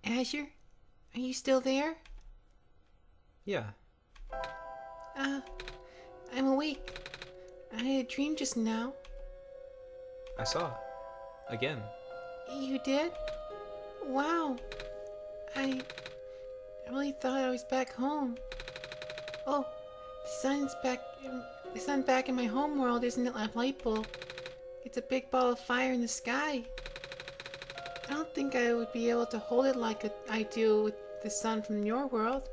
Azure? Are you still there? Yeah, Uh, I'm awake. I had a dream just now. I saw it. Again. You did? Wow. I really thought I was back home. Oh, the sun's back. The sun back in my home world isn't a light bulb. It's a big ball of fire in the sky. I don't think I would be able to hold it like I do with the sun from your world.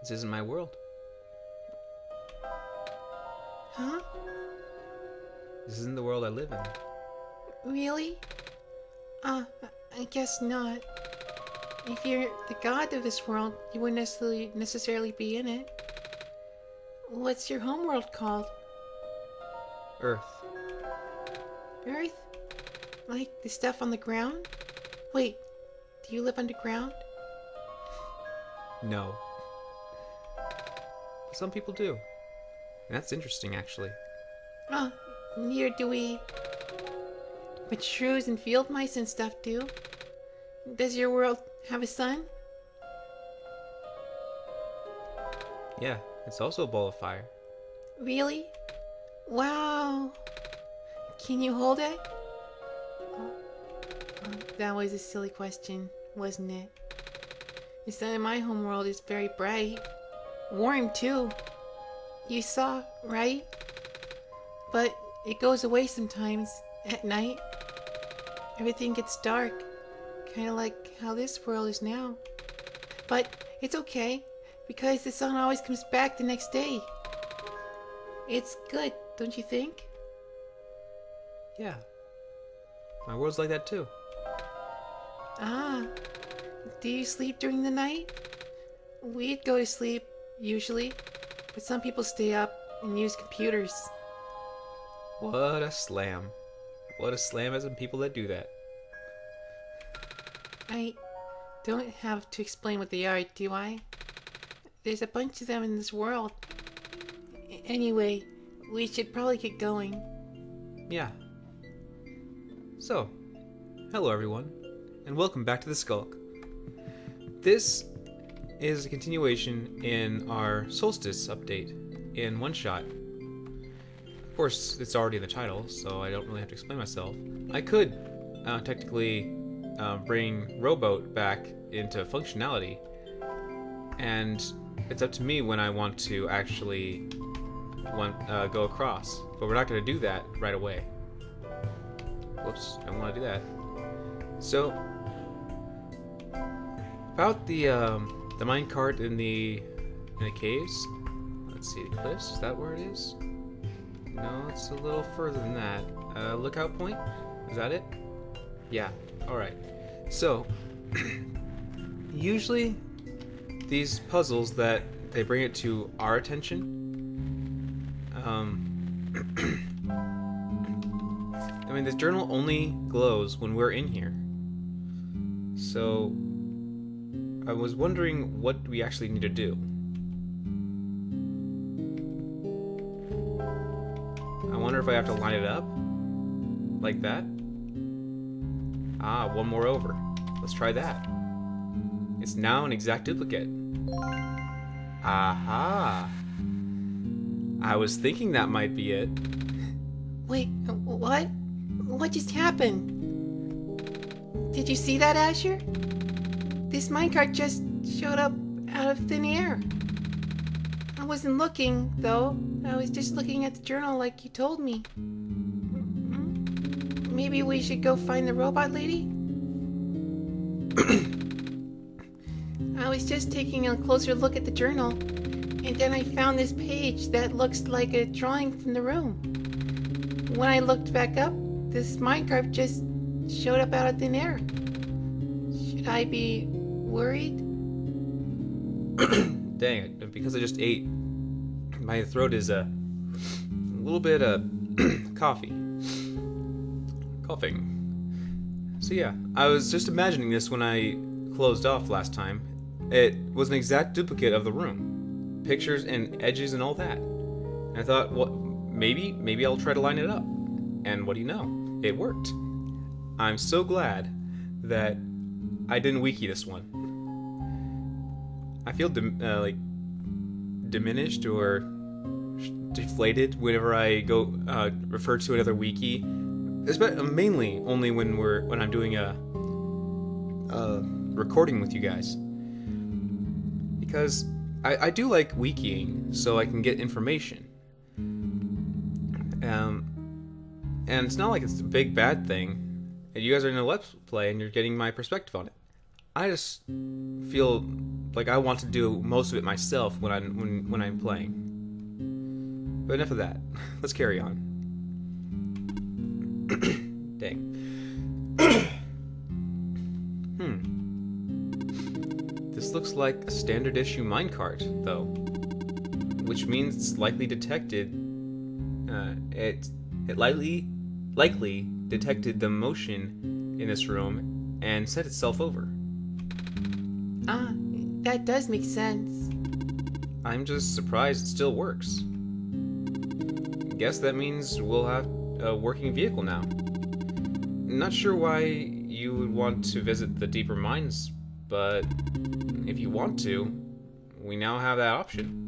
This isn't my world. Huh? This isn't the world I live in. Really? I guess not. If you're the god of this world, you wouldn't necessarily be in it. What's your homeworld called? Earth. Earth? Like the stuff on the ground? Wait, do you live underground? No. Some people do. And that's interesting, actually. Oh, neither do we. But shrews and field mice and stuff do. Does your world have a sun? Yeah, it's also a ball of fire. Really? Wow. Can you hold it? That was a silly question, wasn't it? The sun in my homeworld is very bright. Warm, too. You saw, right? But it goes away sometimes, at night. Everything gets dark. Kind of like how this world is now. But it's okay, because the sun always comes back the next day. It's good, don't you think? Yeah. My world's like that too. Ah, do you sleep during the night? We'd go to sleep, usually, but some people stay up and use computers. What a slam. What a slam as in people that do that. I don't have to explain what they are, do I? There's a bunch of them in this world. Anyway, we should probably get going. Yeah. So, hello everyone, and welcome back to the Skulk. This is a continuation in our Solstice update in one shot. Of course, it's already in the title, so I don't really have to explain myself. I could technically bring Rowboat back into functionality, and it's up to me when I want to actually go across, but we're not going to do that right away. Whoops, I don't want to do that. So, about the minecart in the caves. Let's see, the cliffs. Is that where it is? No, it's a little further than that. Lookout point. Is that it? Yeah. All right. So, usually these puzzles that they bring it to our attention. I mean, this journal only glows when we're in here. So, I was wondering what we actually need to do. I wonder if I have to line it up like that. Ah, one more over. Let's try that. It's now an exact duplicate. Aha! I was thinking that might be it. Wait, what? What just happened? Did you see that, Azure? This minecart just showed up out of thin air. I wasn't looking, though. I was just looking at the journal like you told me. Maybe we should go find the robot lady? I was just taking a closer look at the journal, and then I found this page that looks like a drawing from the room. When I looked back up, this minecart just showed up out of thin air. Should I be worried? Dang it, because I just ate, my throat is a little bit coughing. So yeah, I was just imagining this when I closed off last time. It was an exact duplicate of the room. Pictures and edges and all that. And I thought, well, maybe I'll try to line it up. And what do you know? It worked. I'm so glad that I didn't wiki this one. I feel diminished or deflated whenever I go refer to another wiki, mainly only when I'm doing a recording with you guys, because I do like wikiing so I can get information. And it's not like it's a big bad thing. And you guys are in a let's play and you're getting my perspective on it. I just feel like I want to do most of it myself when I'm playing. But enough of that. Let's carry on. Dang. This looks like a standard issue minecart, though, which means it's likely detected. It likely detected the motion in this room and set itself over. Ah, that does make sense. I'm just surprised it still works. Guess that means we'll have a working vehicle now. Not sure why you would want to visit the deeper mines, but if you want to, we now have that option.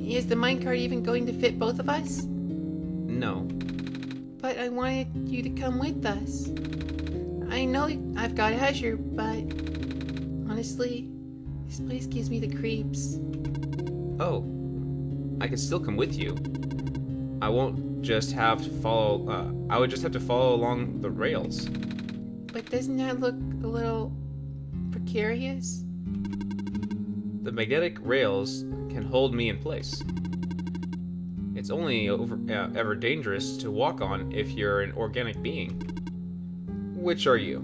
Is the minecart even going to fit both of us? No. But I wanted you to come with us. I know I've got Azure, but honestly, this place gives me the creeps. Oh, I can still come with you. I won't just have to follow. I would just have to follow along the rails. But doesn't that look a little precarious? The magnetic rails can hold me in place. It's only ever dangerous to walk on if you're an organic being. Which are you?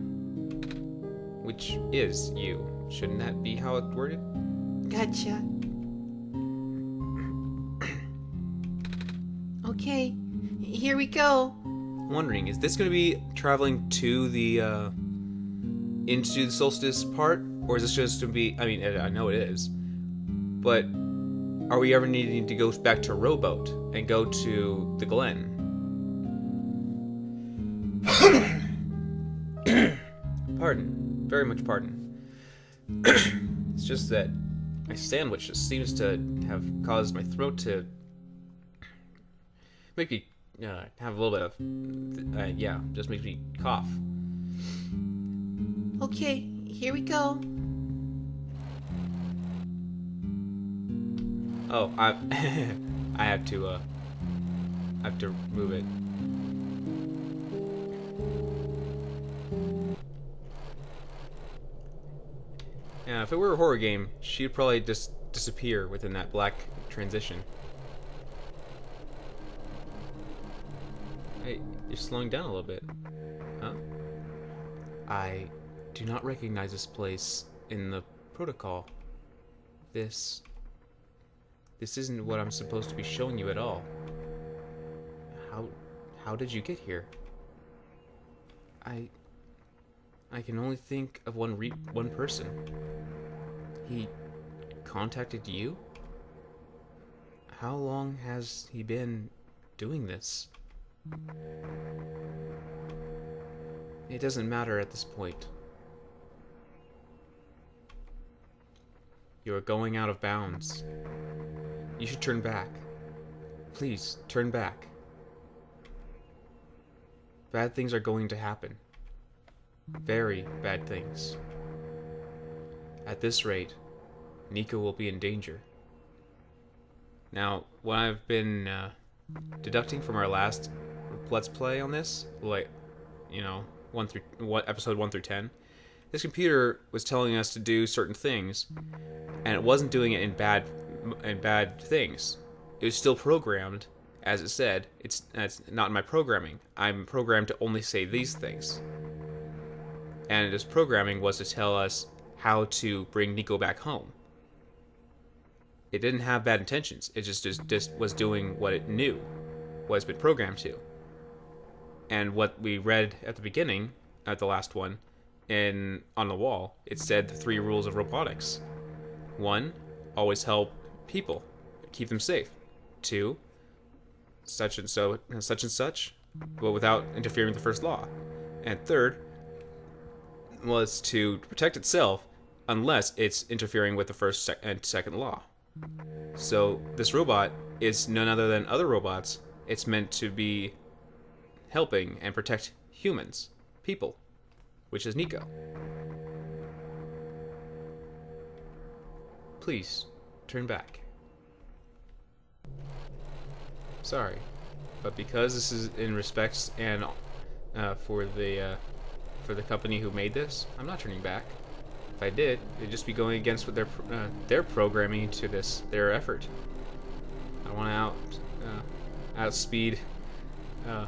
Which is you? Shouldn't that be how it's worded? Gotcha. Okay, here we go. Wondering, is this going to be traveling to the into the Solstice part, or is this just to be? I mean, I know it is, but are we ever needing to go back to Rowboat and go to the Glen? Pardon, very much pardon. It's just that my sandwich just seems to have caused my throat to make me have a little bit of just makes me cough. Okay, here we go. Oh, I I have to move it. Yeah, if it were a horror game, she'd probably just disappear within that black transition. Hey, you're slowing down a little bit. Huh? I do not recognize this place in the protocol. This isn't what I'm supposed to be showing you at all. How did you get here? I can only think of one person. He contacted you? How long has he been doing this? It doesn't matter at this point. You are going out of bounds. You should turn back. Please, turn back. Bad things are going to happen. Very bad things. At this rate, Nico will be in danger. Now, what I've been deducting from our last Let's Play on this, episode 1 through 10, this computer was telling us to do certain things, and it wasn't doing it in bad things. It was still programmed, as it said. It's not in my programming. I'm programmed to only say these things. And this programming was to tell us how to bring Nico back home. It didn't have bad intentions. It just was doing what it knew, what it's been programmed to. And what we read at the beginning, at the last one, on the wall, it said the 3 rules of robotics. 1, always help people, keep them safe. 2, such and such, but without interfering with the first law. And 3rd, was to protect itself unless it's interfering with the first and second law. So this robot is none other than other robots. It's meant to be helping and protect humans, people, which is Nico. Please, turn back. Sorry, but because this is in respects and for the company who made this, I'm not turning back. If I did, it'd just be going against what their programming to their effort. I want to outspeed. I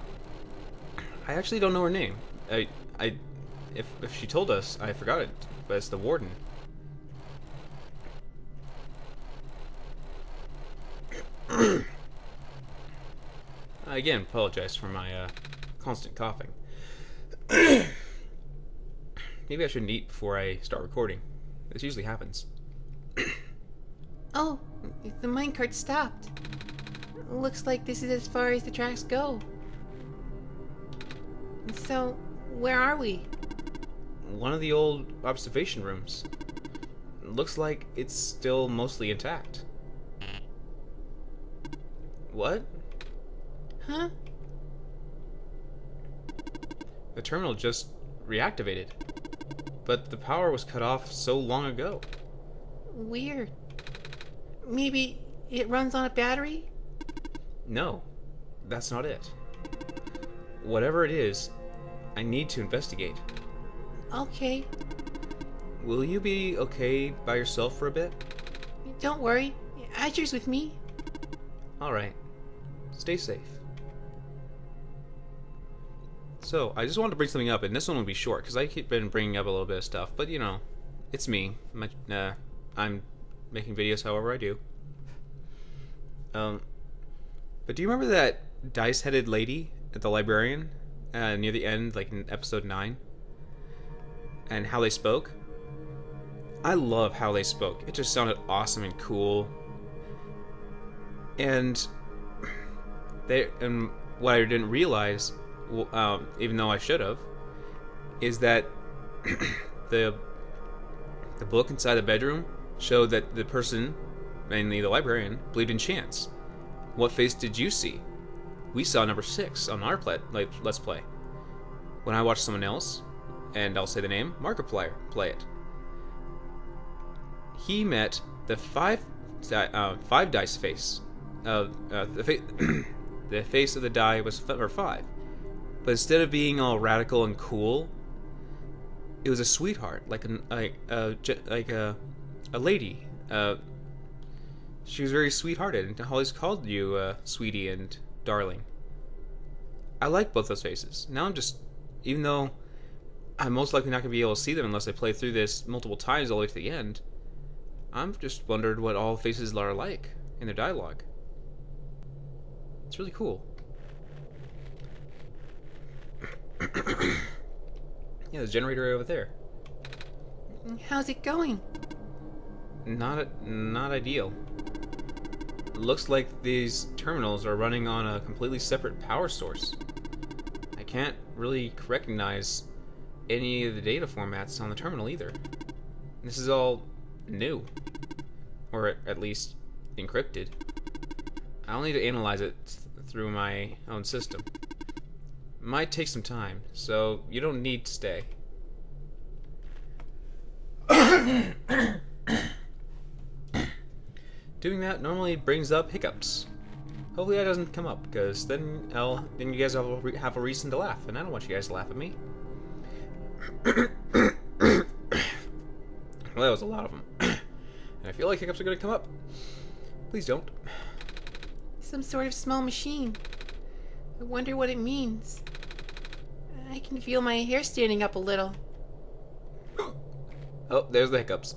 actually don't know her name. If she told us, I forgot it. But it's the warden. I again apologize for my constant coughing. Maybe I shouldn't eat before I start recording. This usually happens. Oh, the minecart stopped. Looks like this is as far as the tracks go. So, where are we? One of the old observation rooms. Looks like it's still mostly intact. What? Huh? The terminal just reactivated. But the power was cut off so long ago. Weird. Maybe it runs on a battery? No, that's not it. Whatever it is, I need to investigate. Okay. Will you be okay by yourself for a bit? Don't worry. Azure's with me. Alright. Stay safe. So, I just wanted to bring something up, and this one will be short, because I keep been bringing up a little bit of stuff, but you know, it's me. I'm making videos however I do. But do you remember that dice-headed lady at the librarian near the end, like in episode 9? And how they spoke? I love how they spoke. It just sounded awesome and cool. And what I didn't realize, even though I should have, is that the book inside the bedroom showed that the person, mainly the librarian, believed in chance. What face did you see? We saw number 6 on our Let's Play. When I watched someone else, and I'll say the name, Markiplier, play it. He met the 5 dice face. The face of the die was number 5. But instead of being all radical and cool, it was a sweetheart, like a lady. She was very sweethearted and always called you sweetie and darling. I like both those faces. Now even though I'm most likely not going to be able to see them unless I play through this multiple times all the way to the end, I'm just wondered what all faces are like in their dialogue. It's really cool. Yeah, there's a generator over there. How's it going? Not ideal. Looks like these terminals are running on a completely separate power source. I can't really recognize any of the data formats on the terminal either. This is all new, or at least encrypted. I'll need to analyze it through my own system. Might take some time, so you don't need to stay. Doing that normally brings up hiccups. Hopefully that doesn't come up, because then you guys have a reason to laugh, and I don't want you guys to laugh at me. Well, that was a lot of them. And I feel like hiccups are going to come up. Please don't. Some sort of small machine. I wonder what it means. I can feel my hair standing up a little. Oh, there's the hiccups.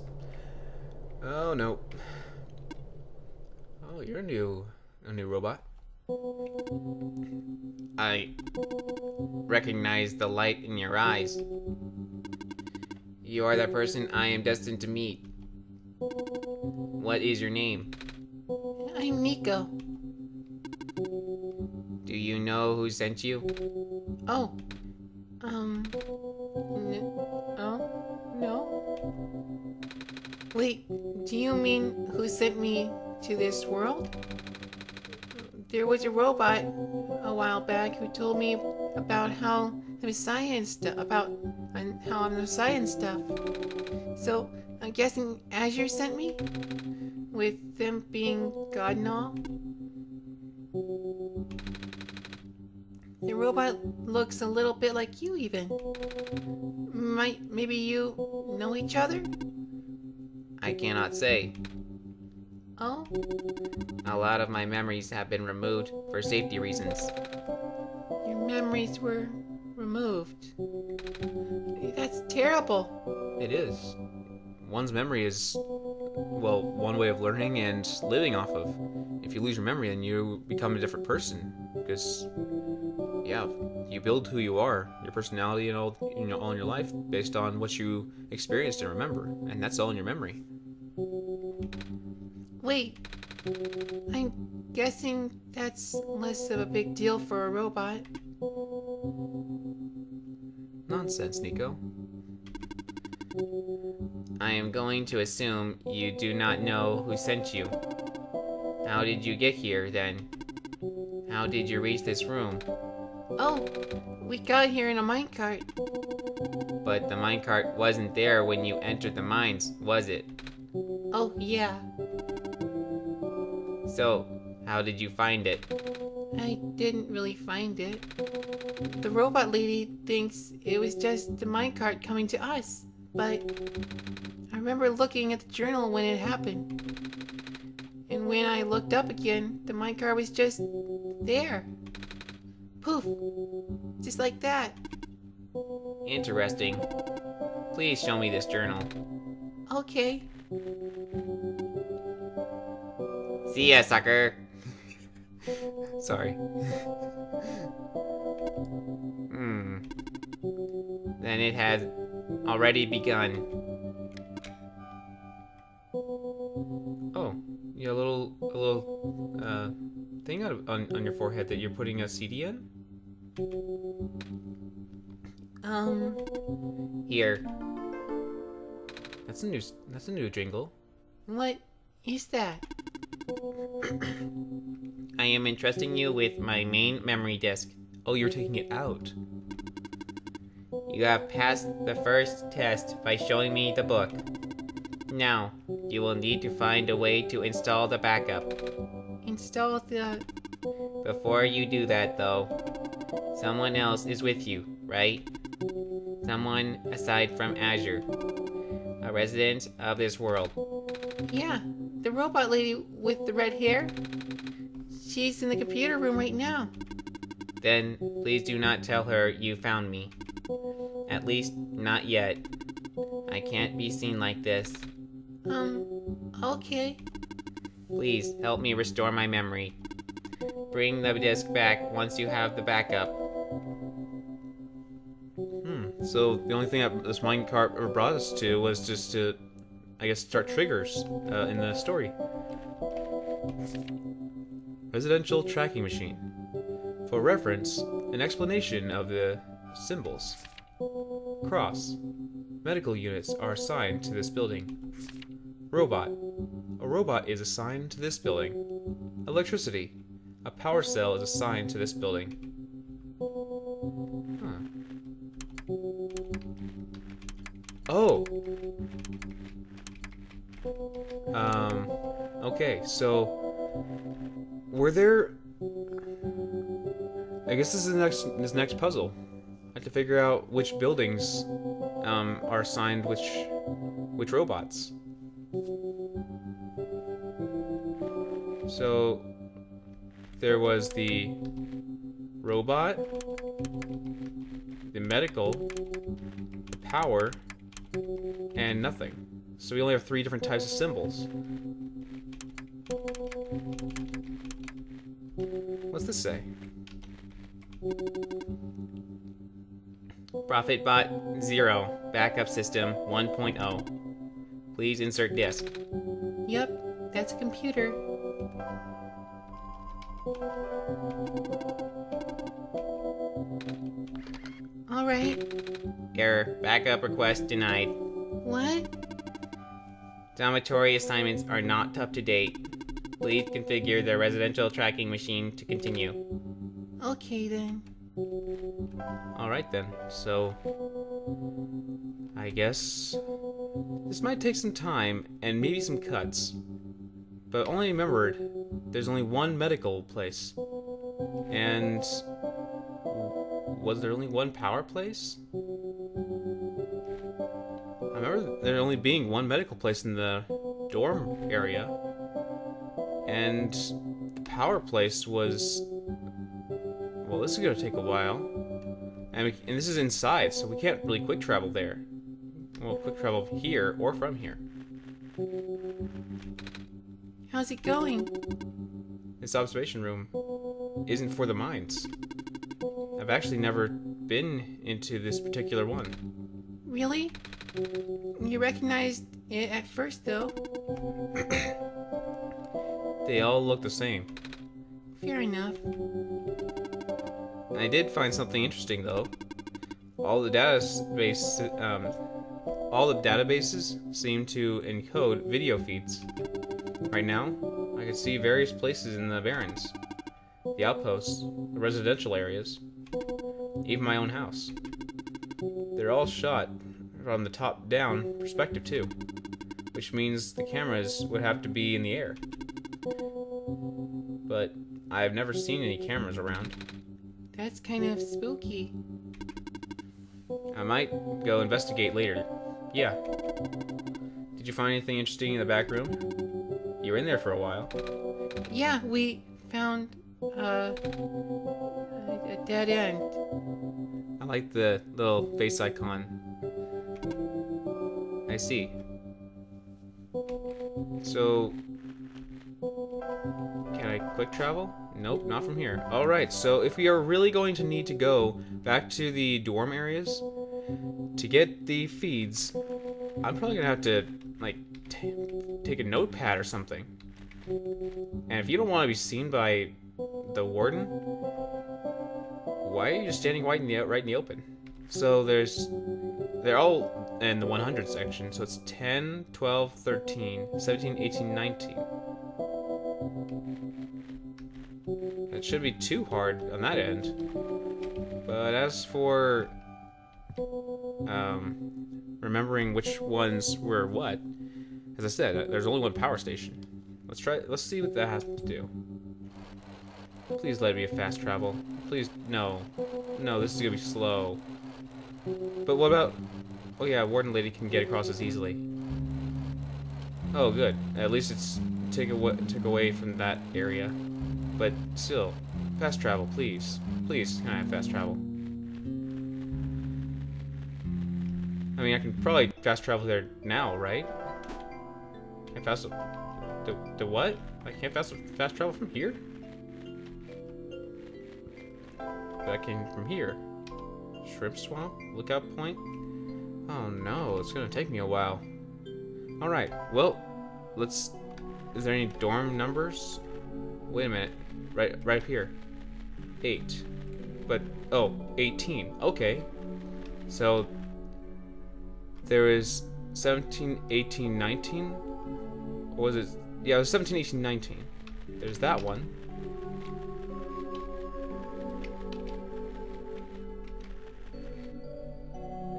Oh, no. Oh, you're a new robot. I recognize the light in your eyes. You are the person I am destined to meet. What is your name? I'm Nico. Do you know who sent you? Oh. Oh? No? Wait, do you mean who sent me to this world? There was a robot a while back who told me about how the Messiah and stuff, and how I'm the Messiah and stuff. So, I'm guessing Azure sent me? With them being God and all? The robot looks a little bit like you, even. Maybe you know each other? I cannot say. Oh? A lot of my memories have been removed for safety reasons. Your memories were removed. That's terrible. It is. One's memory is, well, one way of learning and living off of. If you lose your memory, then you become a different person. Because, yeah, you build who you are, your personality and all in your life based on what you experienced and remember. And that's all in your memory. Wait, I'm guessing that's less of a big deal for a robot. Nonsense, Nico. I am going to assume you do not know who sent you. How did you get here, then? How did you reach this room? Oh, we got here in a minecart. But the minecart wasn't there when you entered the mines, was it? Oh, yeah. So, how did you find it? I didn't really find it. The robot lady thinks it was just the minecart coming to us. But I remember looking at the journal when it happened. And when I looked up again, the minecart was just there. Poof. Just like that. Interesting. Please show me this journal. Okay. See ya, sucker! Sorry. Then it has already begun. Oh, you have a little thing on your forehead that you're putting a CD in? Here. That's a new jingle. What is that? I am entrusting you with my main memory disk. Oh, you're taking it out. You have passed the first test by showing me the book. Now, you will need to find a way to install the backup. Install the... Before you do that, though, someone else is with you, right? Someone aside from Azure. A resident of this world. Yeah, the robot lady with the red hair. She's in the computer room right now. Then, please do not tell her you found me. At least, not yet. I can't be seen like this. Okay. Please, help me restore my memory. Bring the disk back once you have the backup. So the only thing that this minecart brought us to was just to, I guess, start triggers in the story. Residential tracking machine. For reference, an explanation of the symbols. Cross. Medical units are assigned to this building. Robot. A robot is assigned to this building. Electricity. A power cell is assigned to this building. Oh. Okay, so were there... I guess this is this next puzzle. I have to figure out which buildings are assigned which robots. So there was the robot, the medical, the power, and nothing. So we only have 3 different types of symbols. What's this say? ProfitBot 0, Backup System 1.0. Please insert disk. Yep, that's a computer. Alright. Error, backup request denied. What? Dormitory assignments are not up to date. Please configure the residential tracking machine to continue. Okay then. Alright then, so I guess this might take some time and maybe some cuts. But only remembered there's only one medical place. And was there only one power place? I remember there only being one medical place in the dorm area. And the power place was... Well, this is going to take a while. And this is inside, so we can't really quick travel there. Well, quick travel here or from here. How's it going? This observation room isn't for the mines. I've actually never been into this particular one. Really? You recognized it at first, though. They all look the same. Fair enough. I did find something interesting though. All the databases seem to encode video feeds. Right now, I can see various places in the Barrens, the outposts, the residential areas, even my own house. They're all shot from the top-down perspective too, which means the cameras would have to be in the air. But I've never seen any cameras around. That's kind of spooky. I might go investigate later. Yeah. Did you find anything interesting in the back room? You were in there for a while. Yeah, we found a dead end. I like the little face icon. I see. So, can I quick travel? Nope, not from here. Alright, so if we are really going to need to go back to the dorm areas to get the feeds, I'm probably gonna have to, like, take a notepad or something. And if you don't want to be seen by the warden, why are you just standing right in the open? So they're all in the 100 section, so it's 10, 12, 13, 17, 18, 19. It should be too hard on that end. But as for remembering which ones were what, as I said, there's only one power station. Let's see what that has to do. Please let it be a fast travel. Please, no. No, this is gonna be slow. But what about... Oh yeah, Warden Lady can get across this easily. Oh, good. At least it's took away from that area. But still, fast travel, please. Please, can I have fast travel? I mean, I can probably fast travel there now, right? Can I fast... The what? I can't fast travel from here? But I can from here. Shrimp Swamp? Lookout Point? Oh no, it's gonna take me a while. Alright, well, let's... Is there any dorm numbers? Wait a minute. Right here. 8. But, oh, 18. Okay. So, there is 17, 18, 19? Or was it... Yeah, it was 17, 18, 19. There's that one.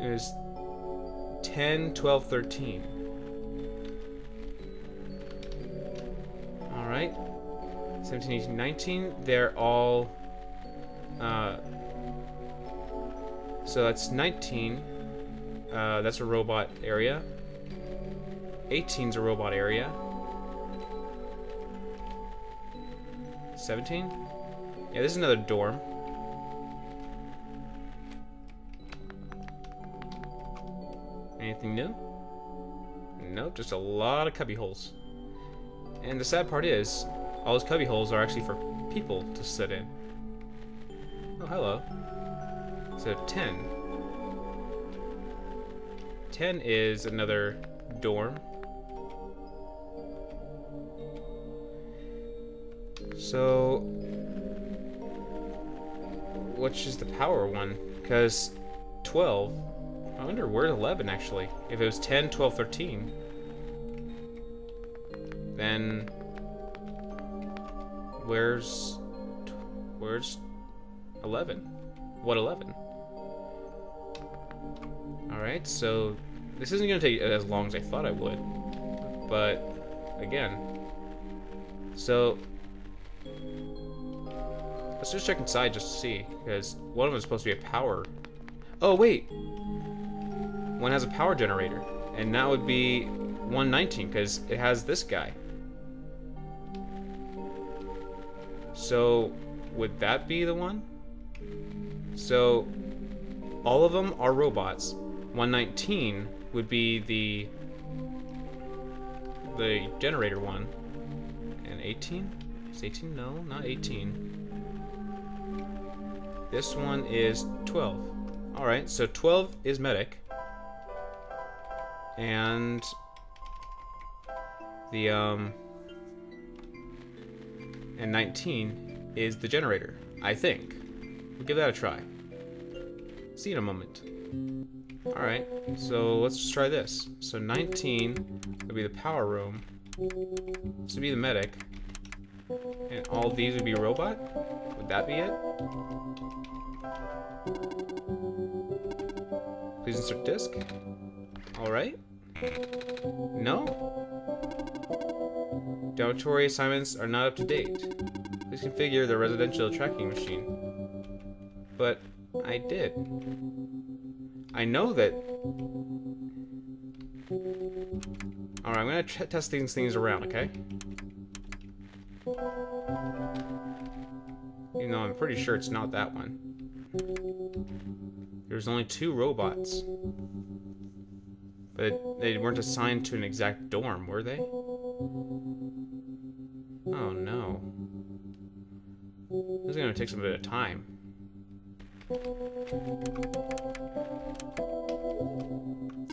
There's 10, 12, 13. Alright. 17, 18, 19. They're all... so that's 19. That's a robot area. 18's a robot area. 17? Yeah, this is another dorm. Anything new? Nope, just a lot of cubby holes. And the sad part is, all those cubby holes are actually for people to sit in. Oh, hello. So 10. 10 is another dorm. So, which is the power one? Because 12 I wonder where's 11 actually. If it was 10, 12, 13, then where's 11? What 11? Alright, so this isn't going to take as long as I thought it would. But, again. So, let's just check inside just to see. Because one of them is supposed to be a power. Oh, wait! One has a power generator. And that would be 119, because it has this guy. So, would that be the one? So, all of them are robots. 119 would be the generator one. And 18? Is 18? No, not 18. This one is 12. Alright, so 12 is medic. And the and 19 is the generator, I think. We'll give that a try. See you in a moment. Alright, so let's just try this. So 19 would be the power room. This would be the medic. And all these would be a robot? Would that be it? Please insert disk. Alright. No? Dormitory assignments are not up to date. Please configure the residential tracking machine. But I did. I know that... Alright, I'm gonna test these things around, okay? Even though I'm pretty sure it's not that one. There's only 2 robots. But they weren't assigned to an exact dorm, were they? Oh no. This is gonna take some bit of time.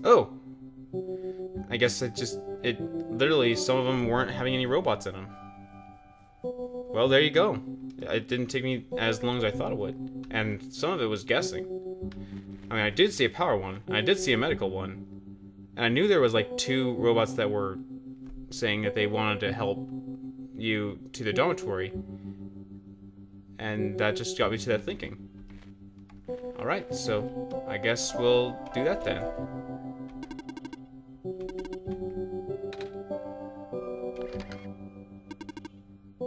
Oh! I guess it literally, some of them weren't having any robots in them. Well, there you go. It didn't take me as long as I thought it would. And some of it was guessing. I mean, I did see a power one, and I did see a medical one. And I knew there was like 2 robots that were saying that they wanted to help you to the dormitory. And that just got me to that thinking. Alright, so I guess we'll do that then.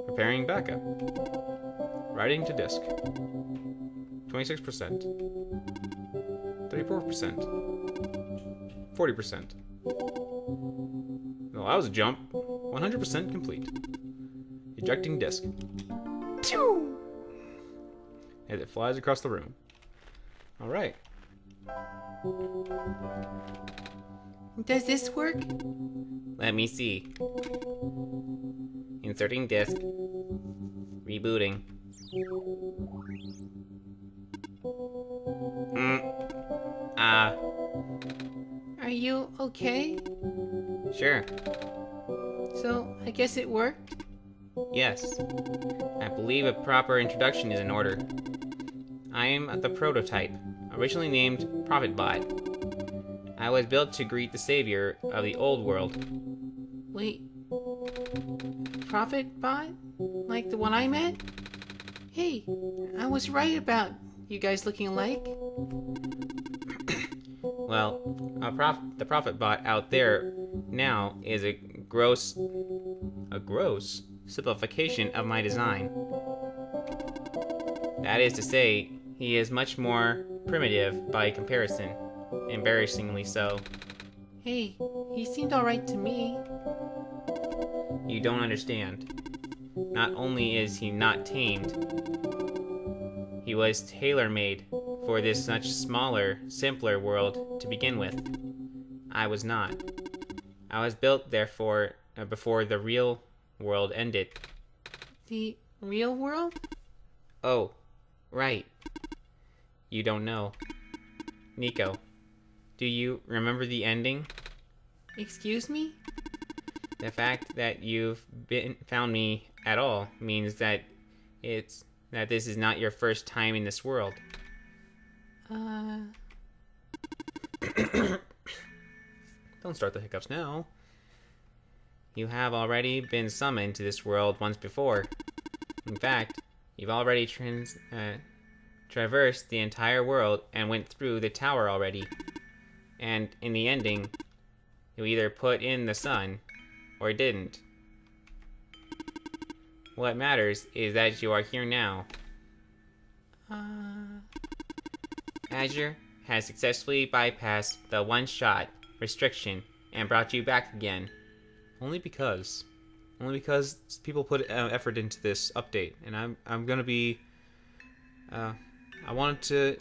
Preparing backup. Writing to disk. 26%. 34%. 40%. Well, that was a jump. 100% complete. Ejecting disk. Pew! As it flies across the room. Alright. Does this work? Let me see. Inserting disk. Rebooting. Are you okay? Sure. So, I guess it worked? Yes. I believe a proper introduction is in order. I am the prototype, originally named ProphetBot. I was built to greet the savior of the old world. Wait. Prophet bot? Like the one I met? Hey, I was right about you guys looking alike. Well, the ProphetBot out there now is a gross simplification of my design. That is to say, he is much more primitive by comparison, embarrassingly so. Hey, he seemed alright to me. You don't understand. Not only is he not tamed, he was tailor-made for this much smaller, simpler world to begin with. I was not. I was built, therefore, before the real world ended. The real world? Oh, right. You don't know. Nico, do you remember the ending? Excuse me? The fact that you've found me at all means that this is not your first time in this world. Don't start the hiccups now. You have already been summoned to this world once before. In fact, you've already traversed the entire world and went through the tower already. And in the ending, you either put in the sun or didn't. What matters is that you are here now. Azure has successfully bypassed the one-shot restriction and brought you back again. Only because people put effort into this update, and I'm gonna be. I wanted to.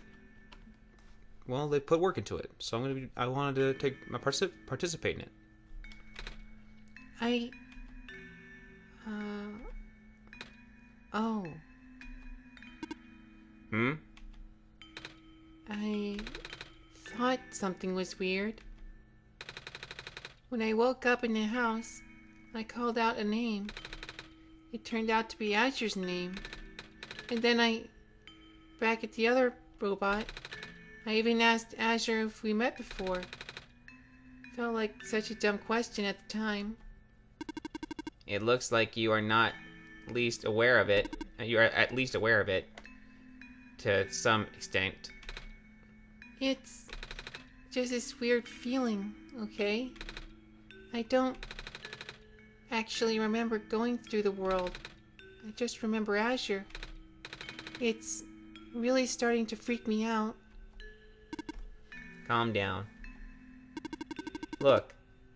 Well, they put work into it, so I wanted to take my participate in it. Oh. I thought something was weird. When I woke up in the house, I called out a name. It turned out to be Azure's name. And then back at the other robot, I even asked Azure if we met before. Felt like such a dumb question at the time. It looks like you are not least aware of it. You are at least aware of it to some extent. It's just this weird feeling, okay? I don't actually remember going through the world. I just remember Azure. It's really starting to freak me out. Calm down. Look,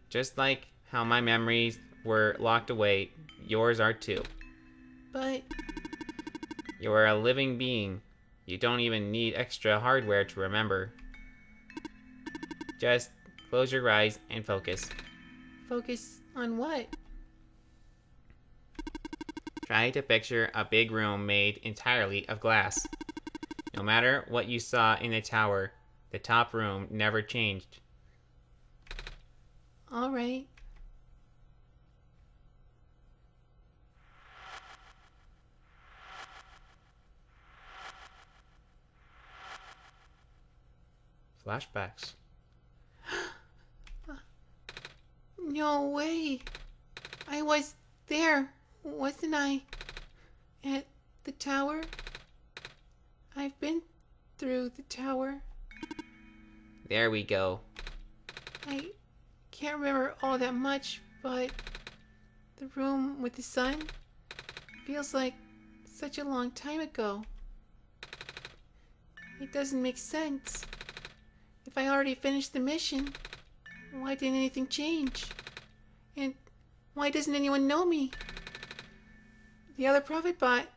just like how my memories were locked away, yours are too. But You are a living being. You don't even need extra hardware to remember. Just close your eyes and focus. focus on what? Try to picture a big room made entirely of glass. No matter what you saw in the tower, the top room never changed. All right. Flashbacks. No way. I was there, wasn't I? At the tower? I've been through the tower. There we go. I can't remember all that much, but the room with the sun feels like such a long time ago. It doesn't make sense. If I already finished the mission, why didn't anything change? And why doesn't anyone know me? The other prophet bot,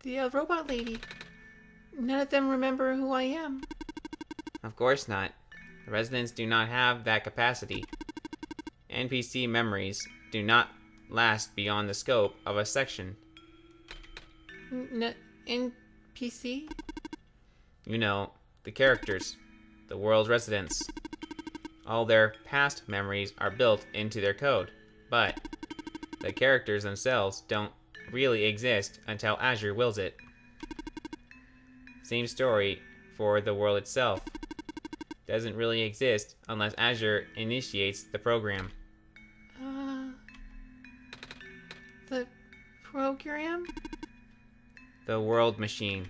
the robot lady, none of them remember who I am. Of course not. The residents do not have that capacity. NPC memories do not last beyond the scope of a section. NPC? You know, the characters, the world's residents. All their past memories are built into their code, but the characters themselves don't really exist until Azure wills it. Same story for the world itself. Doesn't really exist unless Azure initiates the program. The program? The World Machine.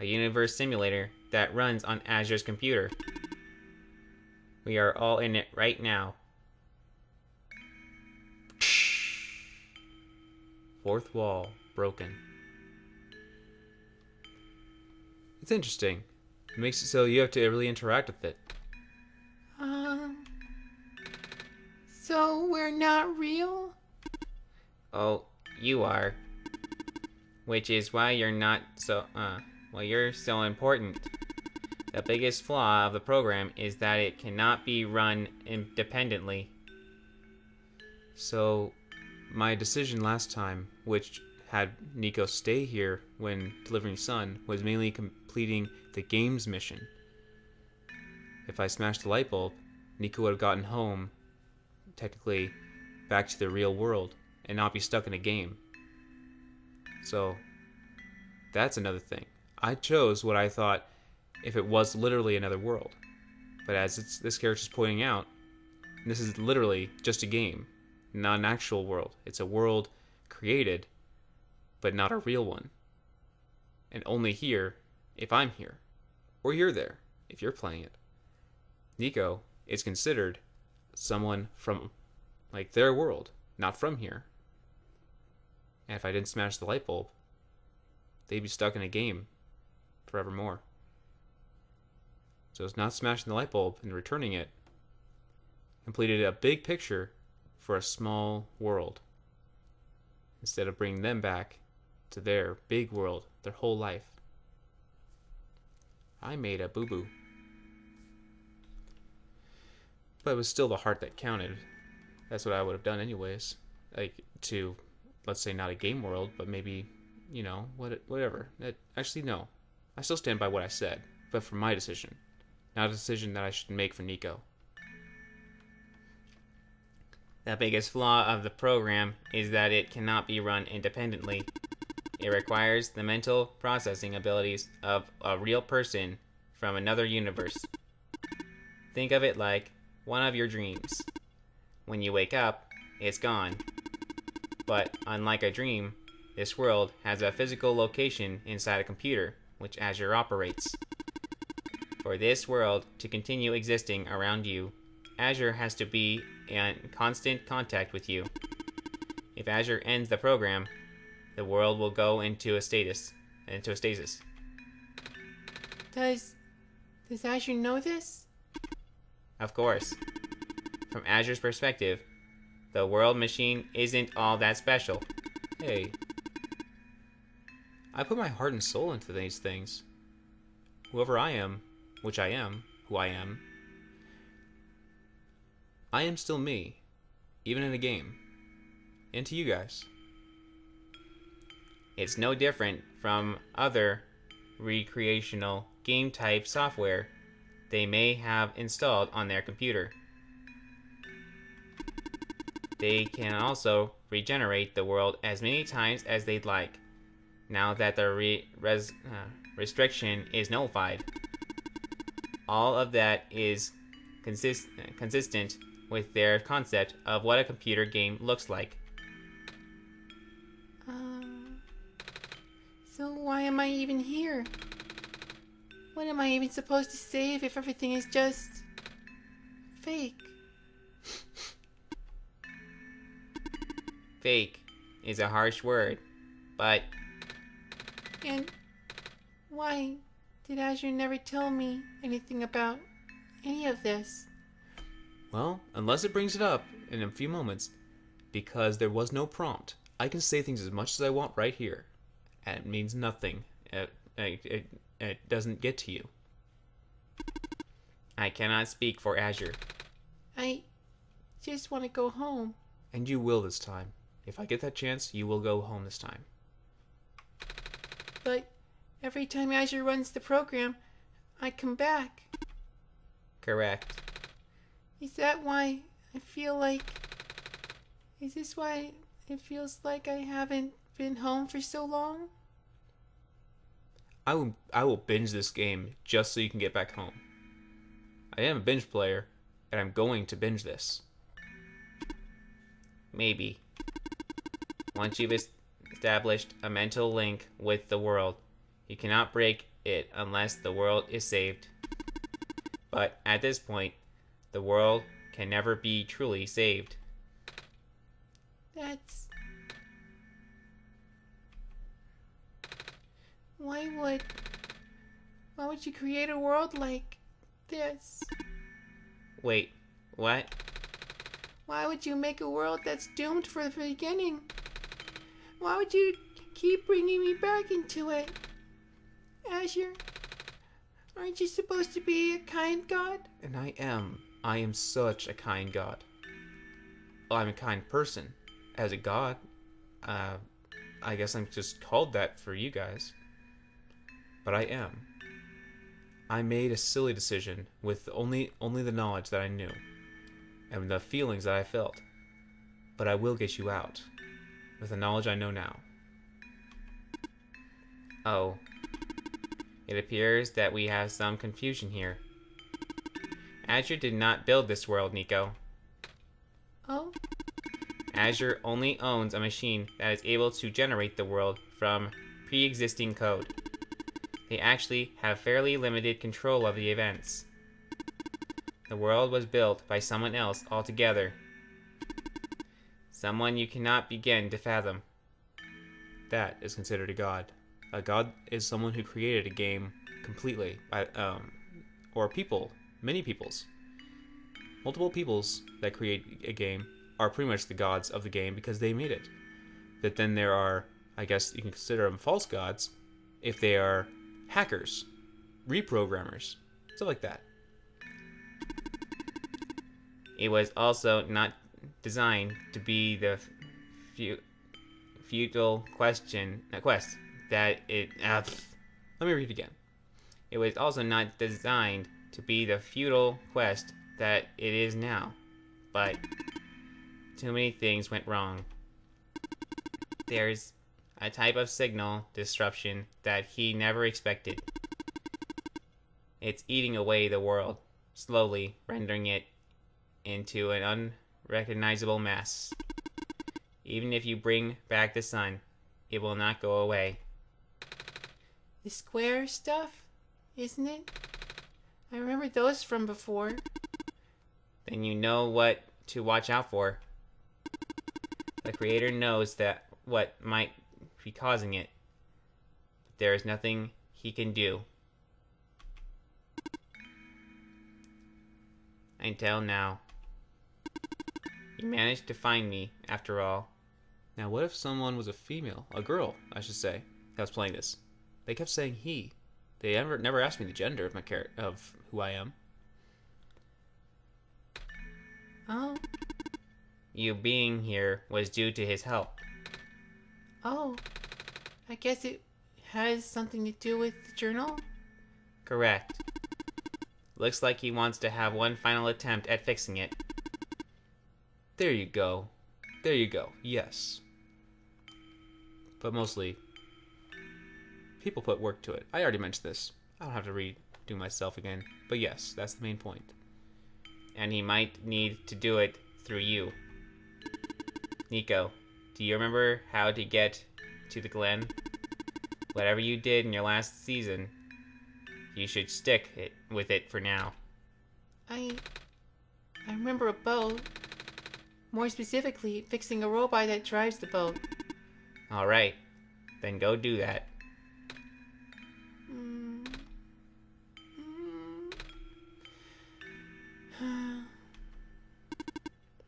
A universe simulator that runs on Azure's computer. We are all in it right now. Fourth wall broken. It's interesting. It makes it so you have to really interact with it. So we're not real? Oh, you are. Which is why you're not so, you're so important. The biggest flaw of the program is that it cannot be run independently. So, my decision last time, which had Nico stay here when delivering Sun, was mainly completing the game's mission. If I smashed the light bulb, Nico would have gotten home, technically, back to the real world, and not be stuck in a game. So, that's another thing. I chose what I thought if it was literally another world. But as this character's pointing out, this is literally just a game, not an actual world. It's a world created, but not a real one. And only here if I'm here, or you're there if you're playing it. Nico is considered someone from like their world, not from here. And if I didn't smash the light bulb, they'd be stuck in a game forevermore. So it's not smashing the light bulb and returning it completed a big picture for a small world, instead of bringing them back to their big world, their whole life. I made a boo-boo. But it was still the heart that counted. That's what I would have done anyways. Like, to, let's say, not a game world, but maybe, whatever. Actually, no. I still stand by what I said, but for my decision. Not a decision that I should make for Nico. The biggest flaw of the program is that it cannot be run independently. It requires the mental processing abilities of a real person from another universe. Think of it like one of your dreams. When you wake up, it's gone. But unlike a dream, this world has a physical location inside a computer, which Azure operates. For this world to continue existing around you, Azure has to be in constant contact with you. If Azure ends the program, the world will go into a stasis. Does Azure know this? Of course. From Azure's perspective, the world machine isn't all that special. Hey, I put my heart and soul into these things. Whoever I am, which I am, who I am still me, even in a game. And to you guys. It's no different from other recreational game type software they may have installed on their computer. They can also regenerate the world as many times as they'd like, now that the restriction is nullified. All of that is consistent with their concept of what a computer game looks like. So why am I even here? What am I even supposed to save if everything is just fake? Fake is a harsh word, but... And why did Azure never tell me anything about any of this? Well, unless it brings it up in a few moments, because there was no prompt, I can say things as much as I want right here. And it means nothing. It doesn't get to you. I cannot speak for Azure. I just want to go home. And you will this time. If I get that chance, you will go home this time. But every time Azure runs the program, I come back. Correct. Is that why I feel like... Is this why it feels like I haven't been home for so long? I will binge this game just so you can get back home. I am a binge player, and I'm going to binge this. Maybe. Once you've established a mental link with the world, you cannot break it unless the world is saved. But at this point, the world can never be truly saved. That's... Why would you create a world like this? Wait, what? Why would you make a world that's doomed from the beginning? Why would you keep bringing me back into it? Azure, aren't you supposed to be a kind god? And I am. I am such a kind god. Well, I'm a kind person. As a god, I guess I'm just called that for you guys. But I am. I made a silly decision with only the knowledge that I knew, and the feelings that I felt. But I will get you out, with the knowledge I know now. Oh. It appears that we have some confusion here. Azure did not build this world, Nico. Oh? Azure only owns a machine that is able to generate the world from pre-existing code. They actually have fairly limited control of the events. The world was built by someone else altogether. Someone you cannot begin to fathom. That is considered a god. A god is someone who created a game completely, or people, many peoples. Multiple peoples that create a game are pretty much the gods of the game because they made it. But then there are, I guess you can consider them false gods if they are hackers, reprogrammers, stuff like that. It was also not designed to be the futile quest that it. Let me read it again. It was also not designed to be the futile quest that it is now. But too many things went wrong. There's a type of signal disruption that he never expected. It's eating away the world, slowly rendering it into an unrecognizable mess. Even if you bring back the sun, it will not go away. The square stuff, isn't it? I remember those from before. Then you know what to watch out for. The creator knows that what might be causing it. But there is nothing he can do. Until now. You managed to find me, after all. Now, what if someone was a female, a girl, I should say, that was playing this? They kept saying he. They never asked me the gender of my of who I am. Oh. You being here was due to his help. Oh. I guess it has something to do with the journal? Correct. Looks like he wants to have one final attempt at fixing it. There you go. There you go. Yes. But mostly, people put work to it. I already mentioned this. I don't have to redo myself again. But yes, that's the main point. And he might need to do it through you. Nico, do you remember how to get to the Glen? Whatever you did in your last season, you should stick with it for now. I remember a boat. More specifically, fixing a robot that drives the boat. Alright, then go do that.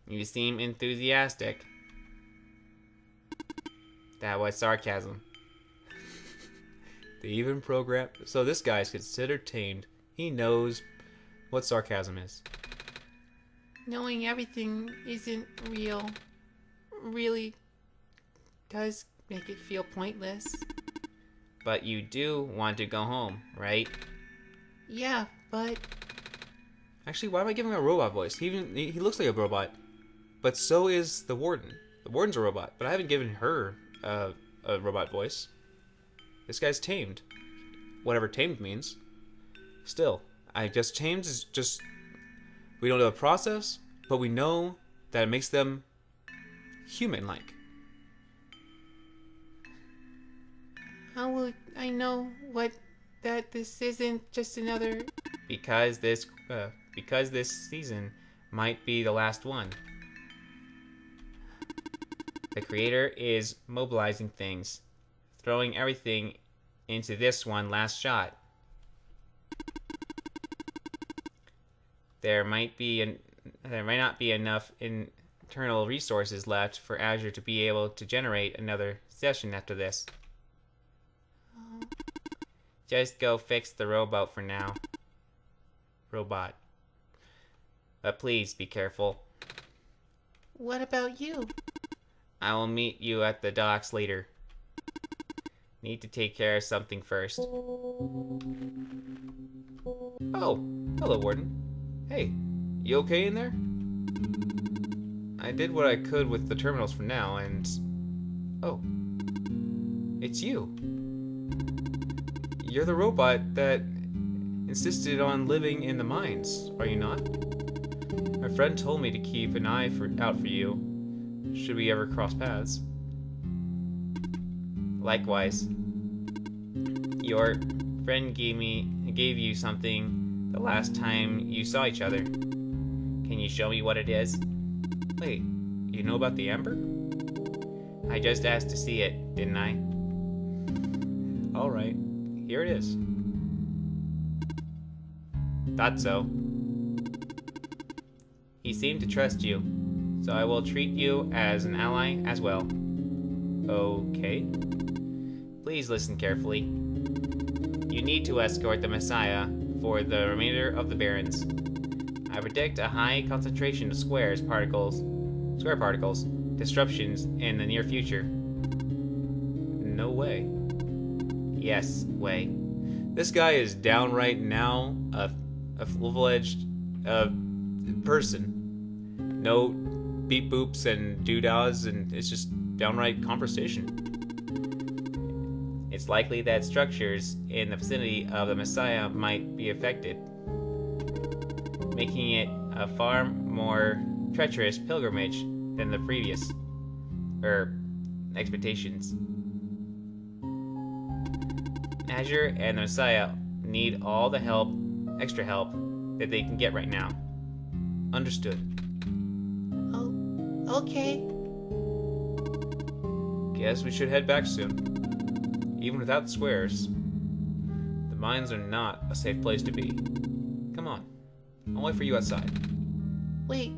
You seem enthusiastic. That was sarcasm. They even program. So this guy's considered tamed. He knows what sarcasm is. Knowing everything isn't real really does make it feel pointless. But you do want to go home, right? Yeah, but... Actually, why am I giving him a robot voice? He looks like a robot. But so is the warden. The warden's a robot, but I haven't given her a robot voice. This guy's tamed. Whatever tamed means. Still, I guess tamed is just... We don't know the process, but we know that it makes them human-like. How would I know that this isn't just another... Because this season might be the last one. The creator is mobilizing things, throwing everything into this one last shot. There might not be enough internal resources left for Azure to be able to generate another session after this. Just go fix the robot for now. Robot. But please be careful. What about you? I will meet you at the docks later. Need to take care of something first. Oh, hello, Warden. Hey, you okay in there? I did what I could with the terminals for now, and... Oh. It's you. You're the robot that insisted on living in the mines, are you not? My friend told me to keep an eye out for you, should we ever cross paths. Likewise. Your friend gave you something the last time you saw each other. Can you show me what it is? Wait, you know about the amber? I just asked to see it, didn't I? Alright, here it is. Thought so. He seemed to trust you, so I will treat you as an ally as well. Okay. Please listen carefully. You need to escort the Messiah for the remainder of the Barrens. I predict a high concentration of square particles, disruptions in the near future. No way. Yes, way. This guy is downright now a full-fledged person. No beep boops and doodads, and it's just downright conversation. It's likely that structures in the vicinity of the Messiah might be affected, making it a far more treacherous pilgrimage than the previous, expectations. Azure and the Messiah need all the extra help that they can get right now. Understood. Oh, okay. Guess we should head back soon. Even without the squares, the mines are not a safe place to be. Come on, I'll wait for you outside. Wait,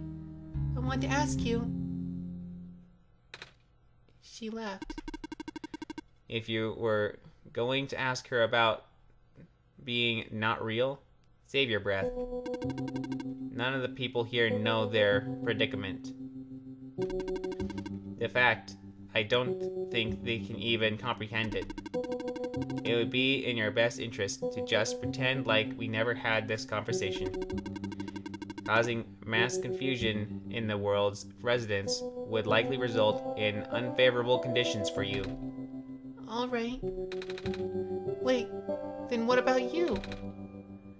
I want to ask you. She left. If you were going to ask her about being not real, save your breath. None of the people here know their predicament. In fact, I don't think they can even comprehend it. It would be in your best interest to just pretend like we never had this conversation. Causing mass confusion in the world's residents would likely result in unfavorable conditions for you. Alright. Wait, then what about you?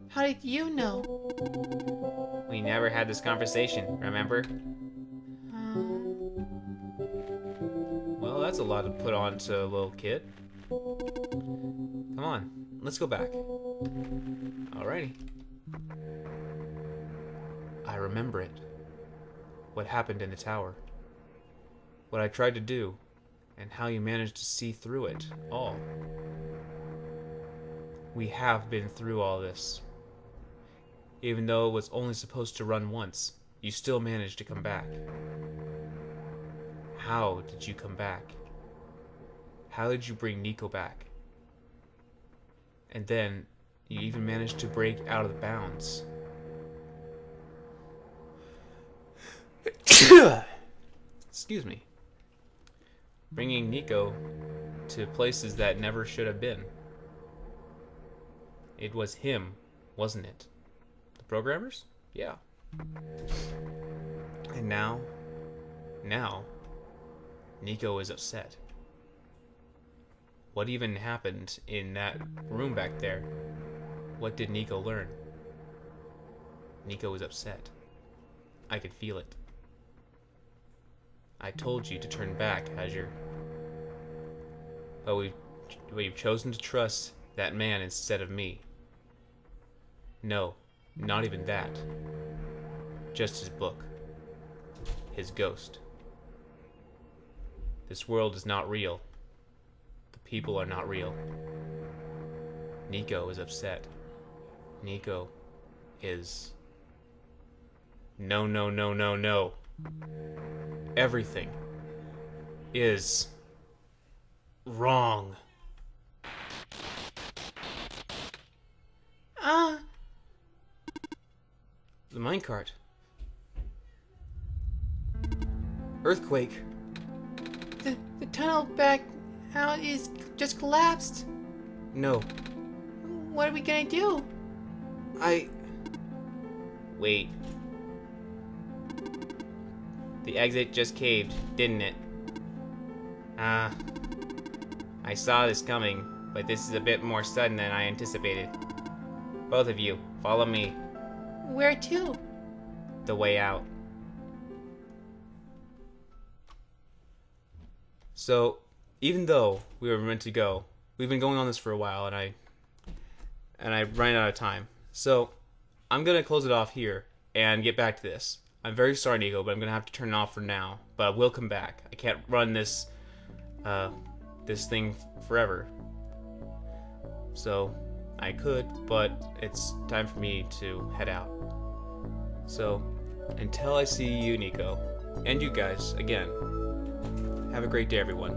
How did you know? We never had this conversation, remember? Well, that's a lot to put on to a little kid. Come on, let's go back. Alrighty. I remember it. What happened in the tower. What I tried to do, and how you managed to see through it all. We have been through all this. Even though it was only supposed to run once, you still managed to come back. How did you come back? How did you bring Nico back? And then, you even managed to break out of the bounds. Excuse me. Bringing Nico to places that never should have been. It was him, wasn't it? The programmers? Yeah. And now, Nico is upset. What even happened in that room back there? What did Nico learn? Nico is upset. I could feel it. I told you to turn back, Azure. But we've chosen to trust that man instead of me. No, not even that. Just his book. His ghost. This world is not real. The people are not real. Nico is upset. Nico is... No, no, no, no, no. Everything is wrong. The minecart. Earthquake. The tunnel back out is just collapsed. No. What are we gonna do? Wait. The exit just caved, didn't it? I saw this coming, but this is a bit more sudden than I anticipated. Both of you, follow me. Where to? The way out. So, even though we were meant to go, we've been going on this for a while, and I ran out of time. So, I'm gonna close it off here and get back to this. I'm very sorry, Nico, but I'm gonna have to turn it off for now. But I will come back. I can't run this thing forever. So, I could, but it's time for me to head out. So, until I see you, Nico, and you guys again, have a great day, everyone.